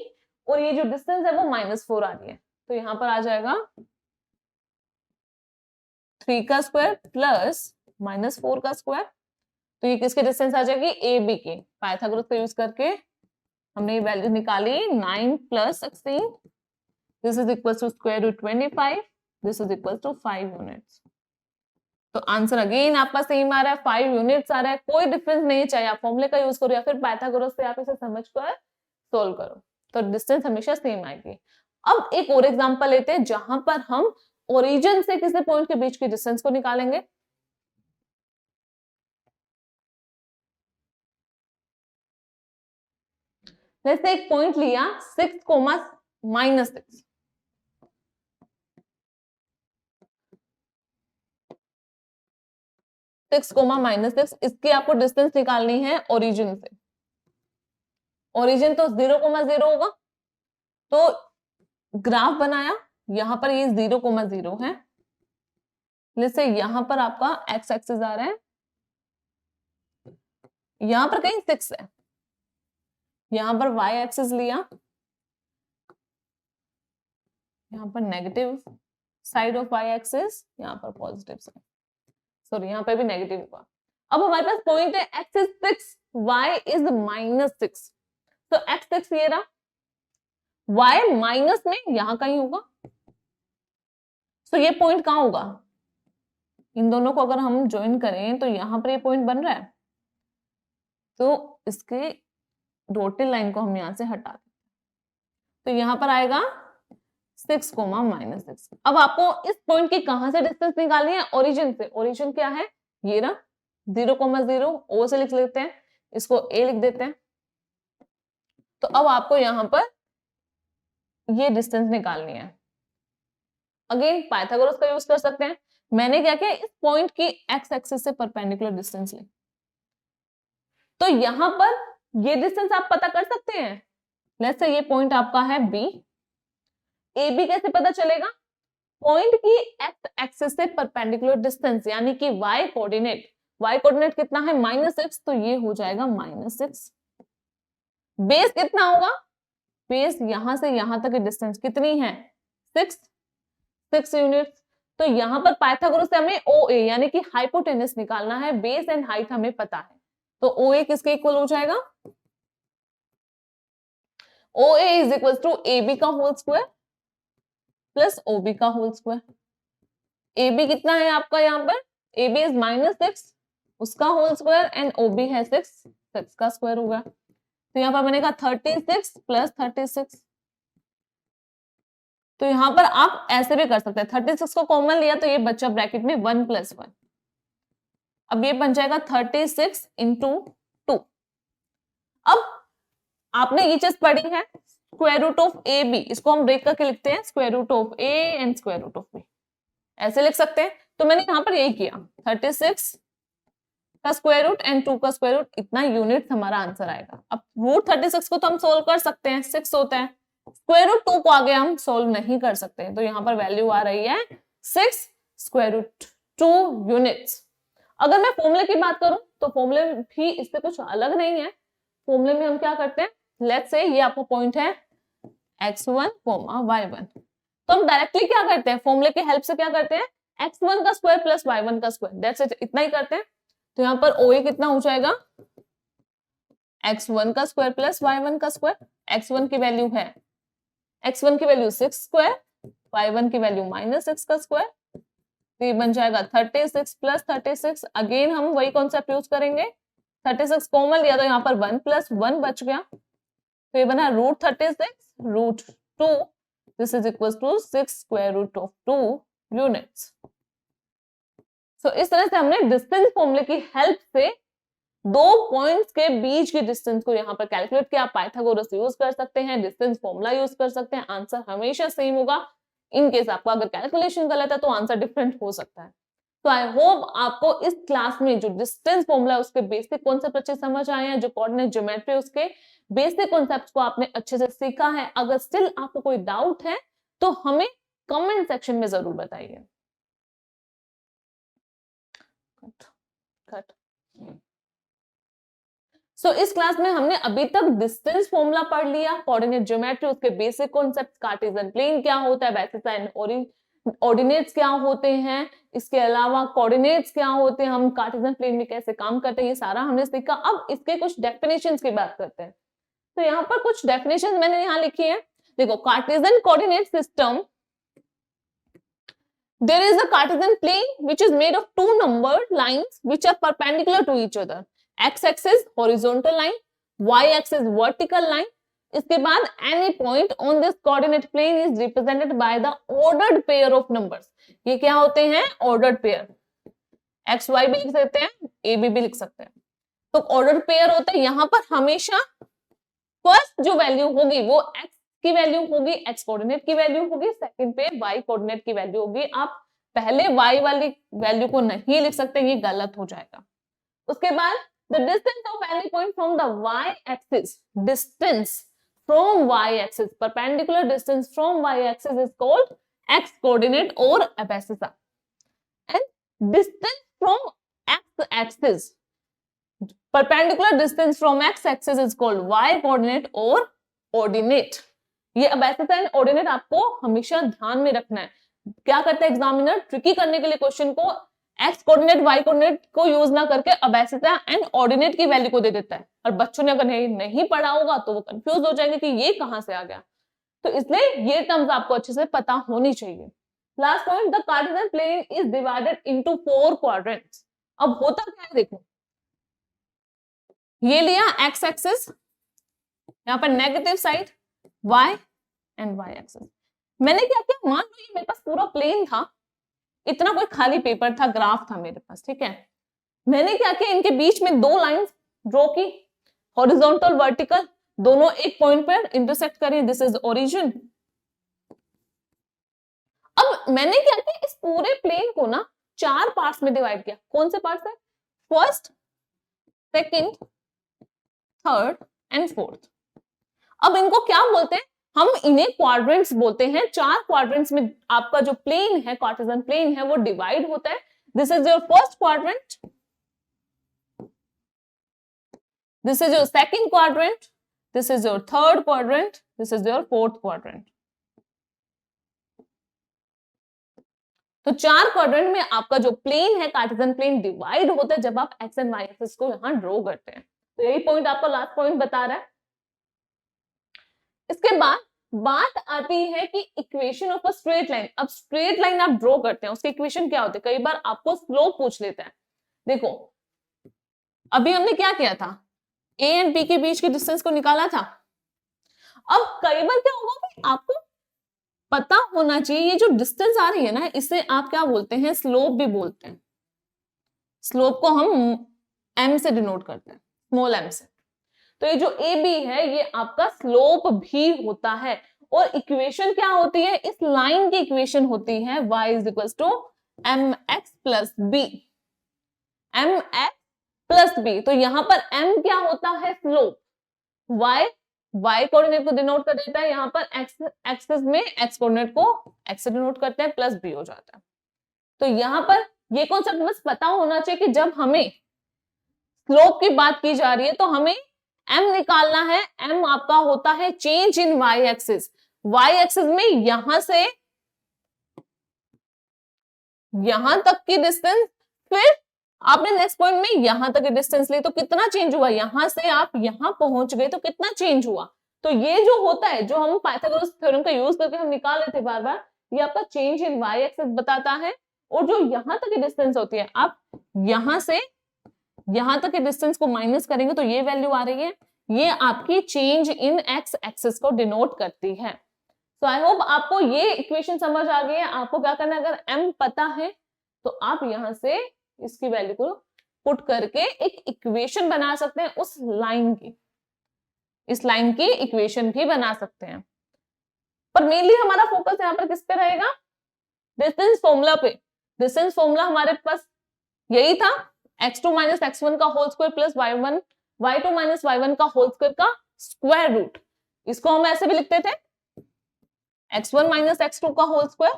और ये जो डिस्टेंस है वो -4 आ रही है, तो यहां पर आ जाएगा 3 का स्क्वायर प्लस -4 का स्क्वायर, तो ये किसकी डिस्टेंस आ जाएगी ए बी की। पाइथागोरस का यूज करके हमने ये वैल्यू निकाली 9 + 16, this is equal to square root 25, this is equal to 5 units. तो आंसर अगेन आपका सेम आ रहा है, 5 यूनिट्स आ रहा है, कोई डिफरेंस नहीं है, चाहे आप फॉर्मूले का यूज करो या फिर पाइथागोरस से आप इसे समझ कर सोल्व करो, तो डिस्टेंस हमेशा सेम आएगी। अब एक और एग्जांपल लेते हैं जहां पर हम ओरिजिन से किसी पॉइंट के बीच की डिस्टेंस को निकालेंगे। जैसे एक पॉइंट लिया 6, -6, 6, इसकी आपको डिस्टेंस निकालनी है ओरिजिन से। ओरिजिन तो 0, 0 होगा, तो ग्राफ बनाया, यहां पर ये 0, 0 है, जैसे यहां पर आपका एक्स एक्सिस आ रहा है, यहां पर कहीं 6 है, यहां पर वाई एक्सिस लिया, यहां पर negative side of Y axis, यहां पर पॉजिटिव साइड, सॉरी यहां पर भी नेगेटिव होगा। अब हमारे पास पॉइंट है एक्स इज 6, वाई इज -6, तो एक्स 6 ये रहा, वाई माइनस में यहां कहीं होगा, तो ये पॉइंट कहां होगा, इन दोनों को अगर हम ज्वाइन करें तो यहां पर ये पॉइंट बन रहा है, तो इसके डॉटेड लाइन को हम यहां से हटा दें, तो यहां पर आएगा 6, -6। अब आपको इस पॉइंट की कहां से डिस्टेंस निकालनी है, ओरिजिन से। ओरिजिन क्या है, ये रहा 0, 0, ओ से लिख लेते हैं, इसको ए लिख देते हैं, तो अब आपको यहां पर ये डिस्टेंस निकालनी है। अगेन पाइथागोरस का यूज कर सकते हैं, मैंने क्या किया, इस पॉइंट की एक्स एक्सिस से परपेंडिकुलर डिस्टेंस ली, तो यहां पर ये डिस्टेंस आप पता कर सकते हैं। लेट्स से ये पॉइंट आपका है बी, ए बी कैसे पता चलेगा, पॉइंट की एक्स एक्सिस से परपेंडिकुलर डिस्टेंस यानी कि y कोऑर्डिनेट, y कोऑर्डिनेट कितना है -6, तो ये हो जाएगा -6। बेस कितना होगा, बेस यहां से यहां तक की डिस्टेंस कितनी है 6 यूनिट्स, तो यहां पर पाइथागोरस से हमें OA यानी कि हाइपोटेनस निकालना है, बेस एंड हाइट हमें पता है, तो OA किसके इक्वल हो जाएगा, OA is equal to AB का होल स्क्वायर प्लस OB का होल स्क्वायर। AB कितना है आपका, यहाँ पर AB इज -6, उसका होल स्क्वायर एंड OB है 6 का स्क्वायर होगा, तो यहाँ पर मैंने कहा 36 + 36, तो यहाँ पर आप ऐसे भी कर सकते हैं, 36 को कॉमन लिया तो ये बच्चा ब्रैकेट में 1 + 1, अब ये बन जाएगा 36 × 2। अब आपने ये चीज पढ़ी है square root of A B, इसको हम ब्रेक करके लिखते हैं square root of A and square root of B, ऐसे लिख सकते हैं, तो मैंने यहां पर यही किया 36 का स्क्वायर रूट एंड 2 का स्क्वायर रूट, इतना यूनिट हमारा आंसर आएगा। अब रूट 36 को तो हम सोल्व कर सकते हैं, 6 होता है, स्क्वायर रूट 2 को आगे हम सोल्व नहीं कर सकते, तो यहाँ पर वैल्यू आ रही है 6 √2 यूनिट्स। अगर मैं फॉर्मूले की बात करूं तो फॉर्मूले भी इससे कुछ अलग नहीं है। फॉर्मूले में हम क्या करते हैं, लेट्स से ये आपका पॉइंट है x1, y1, तो हम डायरेक्टली क्या करते हैं, फॉर्मूले की हेल्प से क्या करते हैं, x1 का स्क्वायर प्लस y1 का स्क्वायर, दैट्स इट, इतना ही करते हैं। तो यहाँ पर OA कितना हो जाएगा, x1 का स्क्वायर प्लस y1 का स्क्वायर। x1 की वैल्यू है, x1 की वैल्यू 6 स्क्वायर, y1 की वैल्यू -6 का स्क्वायर, तो ये बन जाएगा 36 प्लस 36। अगेन हम वही कॉन्सेप्ट यूज करेंगे, 36 कॉमन लिया तो यहाँ पर 1 प्लस 1 बच गया, तो ये बना √36√2, this is equal to 6 square root of 2 units. So इस तरह से हमने डिस्टेंस फॉर्मूले की हेल्प से दो पॉइंट्स के बीच की डिस्टेंस को यहाँ पर कैलकुलेट किया। पाइथागोरस यूज कर सकते हैं, डिस्टेंस फॉर्मूला यूज कर सकते हैं, आंसर हमेशा सेम होगा। इन केस आपका अगर कैलकुलेशन गलत है तो आंसर डिफरेंट हो सकता है। तो आई होप आपको इस क्लास में जो डिस्टेंस फॉर्मूला है उसके बेसिक कॉन्सेप्ट अच्छे समझ आए हैं, जो कोऑर्डिनेट ज्योमेट्री उसके बेसिक कॉन्सेप्ट्स को आपने अच्छे से सीखा है। अगर स्टिल आपको कोई डाउट है तो हमें कमेंट सेक्शन में जरूर बताइए। सो इस क्लास में हमने अभी तक डिस्टेंस फॉर्मूला पढ़ लिया, कोऑर्डिनेट ज्योमेट्री उसके बेसिक कॉन्सेप्ट, कार्टेशियन प्लेन क्या होता है, बेसिस एंड ऑर्डिनेट्स क्या होते हैं, इसके अलावा कोऑर्डिनेट्स क्या होते हैं, हम कार्टेशियन प्लेन में कैसे काम करते हैं, ये सारा हमने सीखा। अब इसके कुछ डेफिनेशंस की बात करते हैं। तो यहाँ पर कुछ डेफिनेशंस मैंने यहाँ लिखी है, देखो, Cartesian coordinate system, there is a Cartesian plane which is made of two numbered lines which are perpendicular to each other. X-axis horizontal line, Y-axis vertical line. इसके बाद any point on this coordinate plane is represented by the ordered pair of numbers. ये क्या होते हैं, ordered pair. X, Y भी लिख सकते हैं, A, B भी लिख सकते हैं। तो ordered pair होता है, यहाँ पर हमेशा फर्स्ट जो वैल्यू होगी वो X की वैल्यू होगी, x कोऑर्डिनेट की वैल्यू होगी, सेकंड पे y कोऑर्डिनेट की वैल्यू होगी। आप पहले y वाली वैल्यू को नहीं लिख सकते, ये गलत हो जाएगा। उसके बाद the distance of any point from the y axis, distance from y axis, perpendicular distance from y axis is called x coordinate और abscissa, and distance from x axis, perpendicular distance from x axis is called y coordinate और ordinate. ये abscissa and ordinate आपको हमेशा ध्यान में रखना है। क्या करता है एग्जामिनर, ट्रिकी करने के लिए क्वेश्चन को एक्स कोऑर्डिनेट वाई कोऑर्डिनेट को यूज ना करके एबसिसा एंड ऑर्डिनेट की वैल्यू को दे देता है, और बच्चों ने अगर नहीं पढ़ा होगा तो वो कंफ्यूज हो जाएंगे कि ये कहां से आ गया। तो इसलिए ये टर्म्स आपको अच्छे से पता होनी चाहिए। Last point, the Cartesian plane is divided into 4 quadrants. अब होता क्या है, देखो, ये लिया एक्स एक्सिस, यहाँ पर negative side y and y axis. मैंने क्या किया, मान लो ये मेरे पास पूरा प्लेन था, इतना कोई खाली पेपर था, ग्राफ था मेरे पास, ठीक है। मैंने क्या किया, इनके बीच में दो लाइंस ड्रॉ की, हॉरिजॉन्टल वर्टिकल, दोनों एक पॉइंट पर इंटरसेक्ट करी, दिस इज ओरिजिन। अब मैंने क्या किया, इस पूरे प्लेन को ना 4 पार्ट्स में डिवाइड किया। कौन से पार्ट्स है, first, second, third and fourth. अब इनको क्या बोलते हैं, हम इन्हें क्वाड्रेंट्स बोलते हैं। 4 क्वाड्रेंट्स में आपका जो प्लेन है, कार्टेशियन प्लेन है, वो डिवाइड होता है। This is your first quadrant, this is your second quadrant, this is your third quadrant, this is your fourth quadrant. तो 4 क्वाड्रेंट में आपका जो प्लेन है, कार्टेशियन प्लेन, डिवाइड होता है जब आप एक्स एंड वाई एक्सिस को यहां ड्रॉ करते हैं। तो यही पॉइंट आपका लास्ट पॉइंट बता रहा है। इसके बाद बात आती है कि equation of a straight line. अब स्ट्रेट लाइन आप ड्रॉ करते हैं, उसके इक्वेशन क्या होते हैं, कई बार आपको स्लोप पूछ लेता है। देखो, अभी हमने क्या किया था, ए एंड बी के बीच के डिस्टेंस को निकाला था। अब कई बार क्या होगा कि आपको पता होना चाहिए, ये जो डिस्टेंस आ रही है ना, इसे आप क्या बोलते हैं, स्लोप भी बोलते हैं। स्लोप को हम एम से डिनोट करते हैं, स्मॉल एम से। तो ये जो ए बी है, ये आपका स्लोप भी होता है। और इक्वेशन क्या होती है, इस लाइन की इक्वेशन होती है y is equal to m x plus b, m x plus b. तो यहां पर m क्या होता है, स्लोप, y कोऑर्डिनेट को डिनोट कर देता है, यहां पर x एक्सिस में x कोऑर्डिनेट को x से डिनोट करते हैं, प्लस b हो जाता है। तो यहां पर ये कॉन्सेप्ट बस पता होना चाहिए कि जब हमें स्लोप की बात की जा रही है तो हमें m निकालना है। m आपका होता है change in y axis. y axis में यहां से यहां तक की डिस्टेंस, फिर आपने नेक्स्ट पॉइंट में यहां तक की डिस्टेंस ली तो कितना चेंज हुआ, यहां से आप यहां पहुंच गए तो कितना चेंज हुआ। तो ये जो होता है, जो हम पाइथागोरस थ्योरम का यूज करके हम निकाल रहे थे बार बार, ये आपका चेंज इन y एक्सिस बताता है। और जो यहां तक की डिस्टेंस होती है, आप यहां से यहां तक के डिस्टेंस को माइनस करेंगे तो ये वैल्यू आ रही है, ये आपकी चेंज इन x एक्सिस को डिनोट करती है। तो आई होप आपको ये इक्वेशन समझ आ गई है। आपको क्या करना है, अगर m पता है तो आप यहां से इसकी वैल्यू को पुट करके एक इक्वेशन बना सकते हैं उस लाइन की, इस लाइन की इक्वेशन भी बना सकते हैं। पर मेनली हमारा फोकस यहाँ पर किस पे रहेगा, डिस्टेंस फॉर्मूला पे। डिस्टेंस फॉर्मूला हमारे पास यही था, x2 माइनस x1 का whole square plus y2 minus y1 का होल स्क्वायर का स्क्वायर रूट। इसको हम ऐसे भी लिखते थे, x1 माइनस x2 का whole square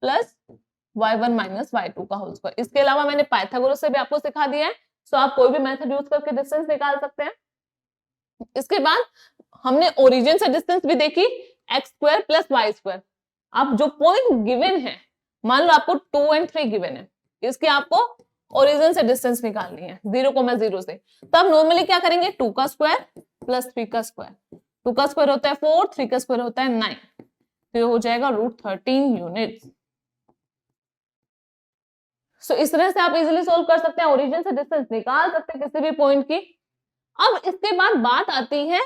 plus y1 minus y2 का होल स्क्वायर। इसके अलावा मैंने पाइथागोरस से भी आपको सिखा दिया है, सो आप कोई भी मेथड यूज करके डिस्टेंस निकाल सकते हैं। इसके बाद हमने ओरिजिन से डिस्टेंस भी देखी, x square plus y square. अब जो पॉइंट गिवन है, मान लो आपको 2 और 3 गिवन है, इसके आपको ओरिजिन से डिस्टेंस निकालनी है 0,0 से। तो आप नॉर्मली क्या करेंगे, 2 का स्क्वायर प्लस 3 का स्क्वायर। 2 का स्क्वायर होता है 4, 3 का स्क्वायर होता है 9, तो ये हो जाएगा √13 यूनिट्स। सो इस तरह से आप इजीली सोल्व कर सकते हैं, ओरिजिन से डिस्टेंस निकाल सकते हैं किसी भी पॉइंट की। अब इसके बाद बात आती है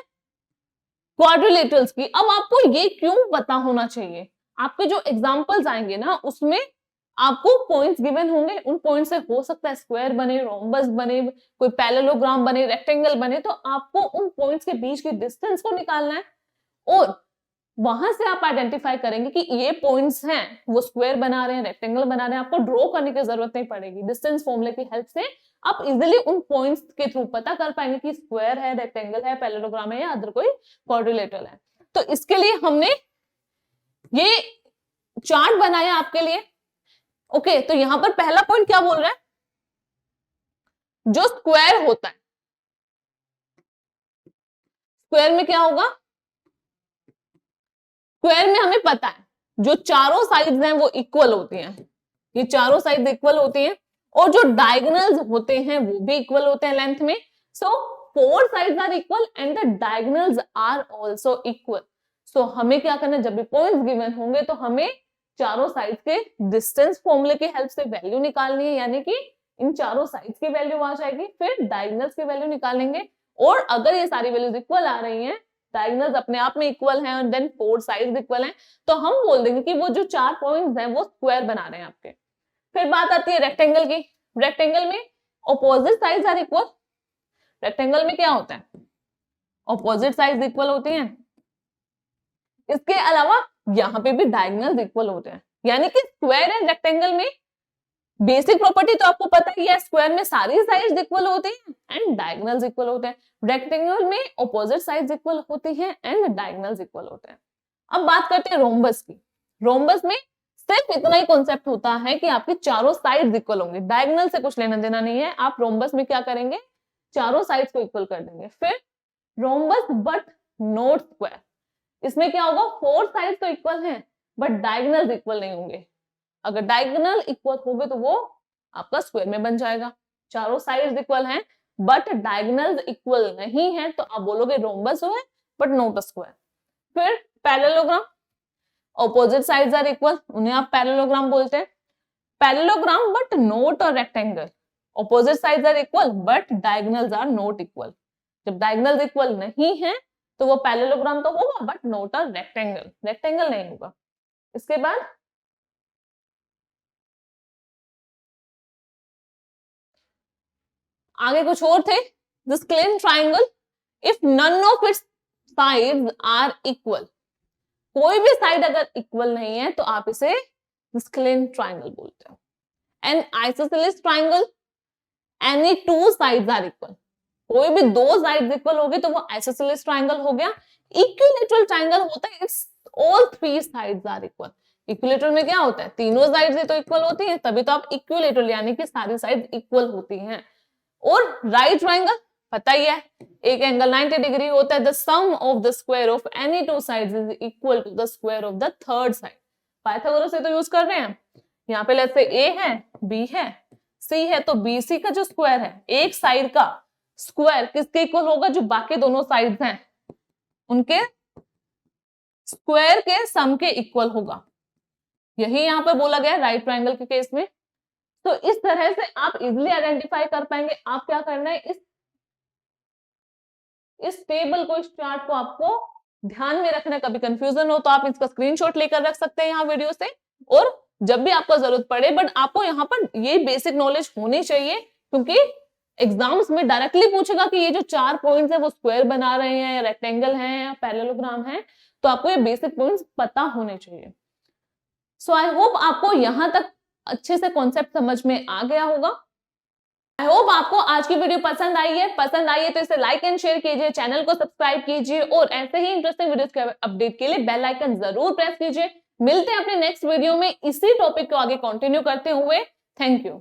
क्वाड्रिलेटरल्स की। अब आपको ये क्यों पता होना चाहिए, आपके जो एग्जांपल्स आएंगे ना उसमें आपको पॉइंट्स गिवन होंगे, उन पॉइंट से हो सकता है स्क्वायर बने, रोम्बस बने, कोई पैरेललोग्राम बने, रेक्टेंगल बने, तो आपको उन पॉइंट्स के बीच की डिस्टेंस को निकालना है और वहां से आप आइडेंटिफाई करेंगे कि ये पॉइंट्स हैं, वो स्क्वायर बना रहे हैं, रेक्टेंगल बना रहे हैं। आपको ड्रॉ करने की जरूरत नहीं पड़ेगी, डिस्टेंस फॉर्मूले की हेल्प से आप इजिली उन पॉइंट्स के थ्रू पता कर पाएंगे कि स्क्वायर है, रेक्टेंगल है, पैरेललोग्राम है या अदर कोई क्वाड्रिलेटरल है। तो इसके लिए हमने ये चार्ट बनाया आपके लिए। ओके, तो यहां पर पहला पॉइंट क्या बोल रहा है, जो स्क्वायर होता है, स्क्वायर में क्या होगा, स्क्वायर में हमें पता है जो चारों साइड्स हैं वो इक्वल होती हैं, ये चारों साइड्स इक्वल होती हैं, और जो डायगोनल्स होते हैं वो भी इक्वल होते हैं लेंथ में। So 4 sides are equal and the diagonals are also equal. So हमें क्या करना है, जब भी पॉइंट्स गिवन होंगे तो हमें चारों साइड्स के डिस्टेंस फॉर्मूले की हेल्प से वैल्यू निकालनी है, यानी कि इन चारों साइड्स की वैल्यू आ जाएगी, फिर डायगोनल्स की वैल्यू निकालेंगे। और अगर ये सारी वैल्यूज इक्वल आ रही हैं, डायगोनल्स अपने आप में इक्वल हैं और देन 4 साइड्स इक्वल हैं, तो हम बोल देंगे कि वो जो 4 पॉइंट्स हैं वो स्क्वायर बना रहे हैं आपके। फिर बात आती है रेक्टेंगल की। रेक्टेंगल में opposite sides are equal. Rectangle में क्या होता है, ऑपोजिट साइड्स इक्वल होती हैं। इसके अलावा यहां पे भी डायगोनल्स इक्वल होते हैं, यानी कि स्क्वायर एंड रेक्टेंगल में बेसिक प्रॉपर्टी तो आपको पता ही है, स्क्वायर में सारी साइड्स इक्वल होती हैं एंड डायगोनल्स इक्वल होते हैं। रेक्टेंगल में ऑपोजिट साइड्स इक्वल होती हैं एंड डायगोनल्स इक्वल होते हैं। अब बात करते हैं रोम्बस की। रोम्बस में सिर्फ इतना ही कॉन्सेप्ट होता है कि आपकी चारों साइड्स इक्वल होंगी, डायगोनल से कुछ लेना देना नहीं है। आप रोम्बस में क्या करेंगे, चारों साइड्स को इक्वल कर देंगे। फिर रोम्बस बट नॉट स्क्वायर, इसमें क्या होगा, 4 साइड्स तो इक्वल हैं बट डायगोनल्स इक्वल नहीं होंगे। अगर डायगोनल इक्वल होंगे तो वो आपका स्क्वायर में बन जाएगा। चारों साइड्स इक्वल हैं बट डायगोनल्स इक्वल नहीं है तो आप बोलोगे रोम्बस है बट नॉट अ स्क्वायर। फिर parallelogram, opposite sides are equal, उन्हें आप पैरेललोग्राम बोलते हैं। Parallelogram but not a rectangle, opposite sides are equal but diagonals are not equal. जब डायगोनल्स इक्वल नहीं है तो वो पैरेललोग्राम तो होगा but not a rectangle, rectangle नहीं होगा। इसके बाद आगे कुछ और थे, this clean triangle if none of its sides are equal. कोई भी साइड अगर इक्वल नहीं है तो आप इसे दिस क्लीन ट्राइंगल बोलते हैं। An isosceles triangle, any 2 sides are equal, कोई भी 2 साइड्स इक्वल होगी तो वो आइसोसेलेस ट्राइंगल हो गया। इक्विलैटरल ट्राइंगल होता है its all 3 sides are equal, equilateral में क्या होता है, तीनों साइड तो इक्वल होती है, तभी तो आप इक्विलेटरल यानी कि सारी साइड इक्वल होती हैं। और राइट ट्राइंगल पता ही है, एक एंगल 90 डिग्री होता है, the sum of the square of any two sides is equal to the square of the third side. Pythagoras से तो यूज कर रहे हैं। यहाँ पे लेट्स से ए है, बी है, सी है, तो बीसी का जो स्क्वायर है, एक साइड का स्क्वायर किसके इक्वल होगा, जो बाकी दोनों साइड्स हैं उनके स्क्वायर के सम के इक्वल होगा। यही यहाँ पर बोला गया है राइट ट्राइंगल के केस में। तो इस तरह से आप इजिली आइडेंटिफाई कर पाएंगे। आप क्या करना है, इस टेबल को, इस चार्ट को आपको ध्यान में रखना है। कभी कंफ्यूजन हो तो आप इसका स्क्रीनशॉट लेकर रख सकते हैं यहाँ वीडियो से, और जब भी आपको जरूरत पड़े, बट आपको यहाँ पर ये बेसिक नॉलेज होनी चाहिए, क्योंकि एग्जाम्स में डायरेक्टली पूछेगा कि ये जो 4 पॉइंट्स है वो स्क्वायर बना रहे हैं, रेक्टेंगल है या पैरेललोग्राम है, तो आपको ये बेसिक पॉइंट्स पता होने चाहिए। सो आई होप आपको यहां तक अच्छे से कॉन्सेप्ट समझ में आ गया होगा। आई होप आपको आज की वीडियो पसंद आई है। पसंद आई है तो इसे लाइक एंड शेयर कीजिए, चैनल को सब्सक्राइब कीजिए, और ऐसे ही इंटरेस्टिंग वीडियोस के अपडेट के लिए बेल आइकन जरूर प्रेस कीजिए। मिलते हैं अपने नेक्स्ट वीडियो में इसी टॉपिक को आगे कंटिन्यू करते हुए। Thank you.